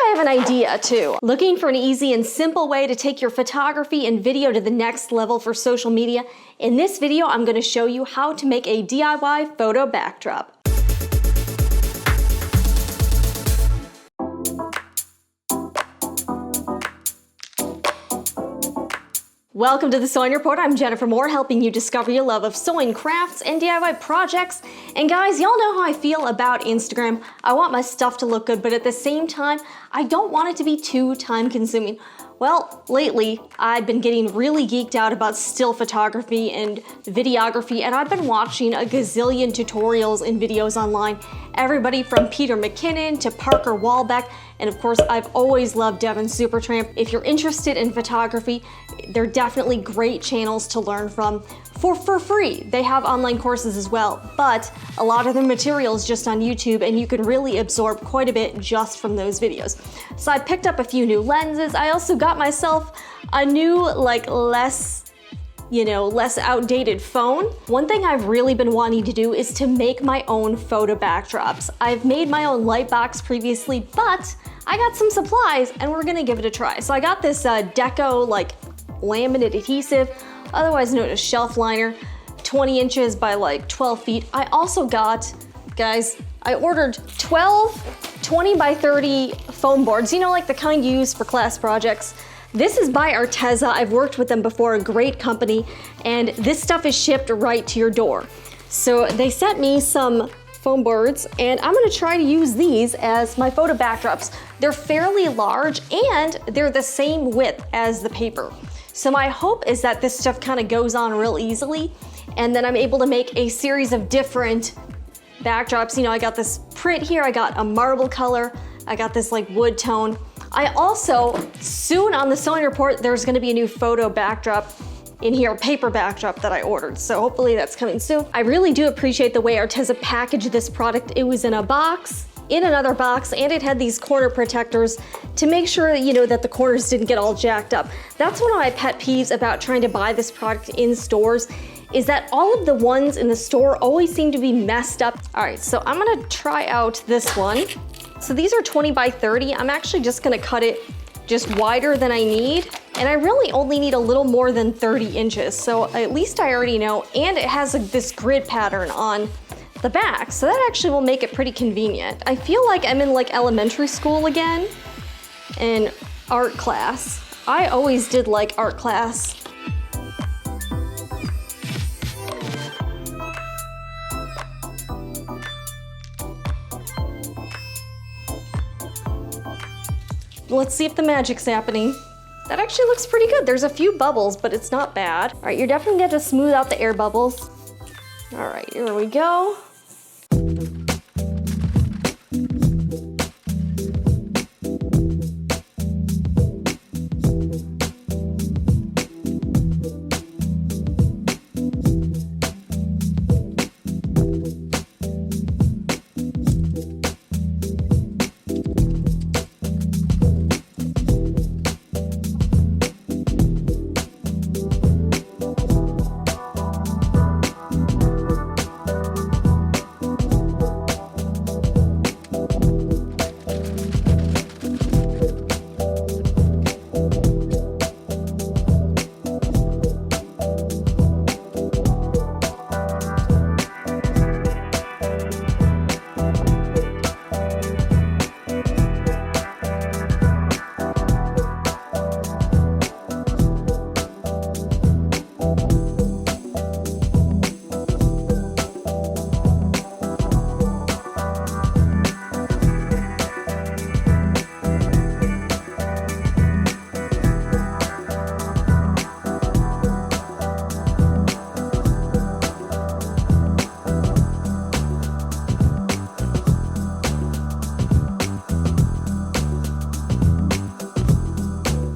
I have an idea too. Looking for an easy and simple way to take your photography and video to the next level for social media? In this video, I'm going to show you how to make a DIY photo backdrop. Welcome to the Sewing Report. I'm Jennifer Moore, helping you discover your love of sewing crafts and DIY projects. And guys, y'all know how I feel about Instagram. I want my stuff to look good, but at the same time, I don't want it to be too time consuming. Well, lately, I've been getting really geeked out about still photography and videography, and I've been watching a gazillion tutorials and videos online. Everybody from Peter McKinnon to Parker WALBECK, and of course, I've always loved DEVINSUPERTRAMP. If you're interested in photography, they're definitely great channels to learn from for free. They have online courses as well, but a lot of the material is just on YouTube, and you can really absorb quite a bit just from those videos. So I picked up a few new lenses. I also got myself a new, less outdated phone. One thing I've really been wanting to do is to make my own photo backdrops. I've made my own light box previously, but I got some supplies and we're gonna give it a try. So I got this Deco laminate adhesive, otherwise known as shelf liner, 20 inches by 12 feet. I also got, guys, I ordered 12 20 by 30 foam boards, the kind you use for class projects. This is by Arteza. I've worked with them before, a great company, and this stuff is shipped right to your door. So they sent me some foam boards, and I'm gonna try to use these as my photo backdrops. They're fairly large, and they're the same width as the paper. So my hope is that this stuff kind of goes on real easily, and then I'm able to make a series of different backdrops. I got this print here, I got a marble color, I got this wood tone. I also, soon on the Sewing Report, there's gonna be a new photo backdrop in here, a paper backdrop that I ordered. So hopefully that's coming soon. I really do appreciate the way Arteza packaged this product. It was in a box, in another box, and it had these corner protectors to make sure that the corners didn't get all jacked up. That's one of my pet peeves about trying to buy this product in stores, is that all of the ones in the store always seem to be messed up. All right, so I'm gonna try out this one. So these are 20 by 30. I'm actually just gonna cut it just wider than I need. And I really only need a little more than 30 inches. So at least I already know. And it has this grid pattern on the back. So that actually will make it pretty convenient. I feel like I'm in elementary school again in art class. I always did art class. Let's see if the magic's happening. That actually looks pretty good. There's a few bubbles, but it's not bad. All right, you're definitely gonna have to smooth out the air bubbles. All right, here we go.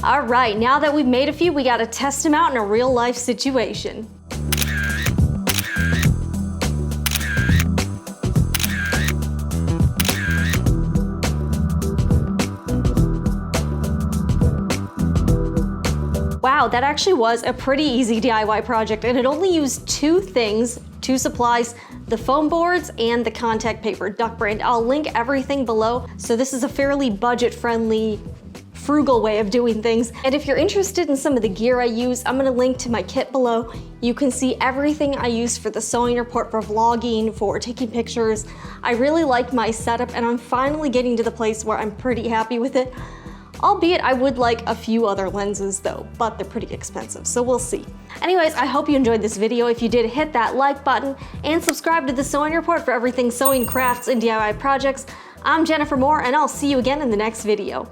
All right, now that we've made a few, we gotta test them out in a real life situation. Wow, that actually was a pretty easy DIY project, and it only used two supplies, the foam boards, and the contact paper, Duck brand. I'll link everything below. So this is a fairly budget-friendly, frugal way of doing things. And if you're interested in some of the gear I use, I'm gonna link to my kit below. You can see everything I use for the sewing report, for vlogging, for taking pictures. I really like my setup, and I'm finally getting to the place where I'm pretty happy with it. Albeit I would like a few other lenses though, but they're pretty expensive, so we'll see. Anyways, I hope you enjoyed this video. If you did, hit that like button and subscribe to the Sewing Report for everything sewing, crafts, and DIY projects. I'm Jennifer Moore, and I'll see you again in the next video.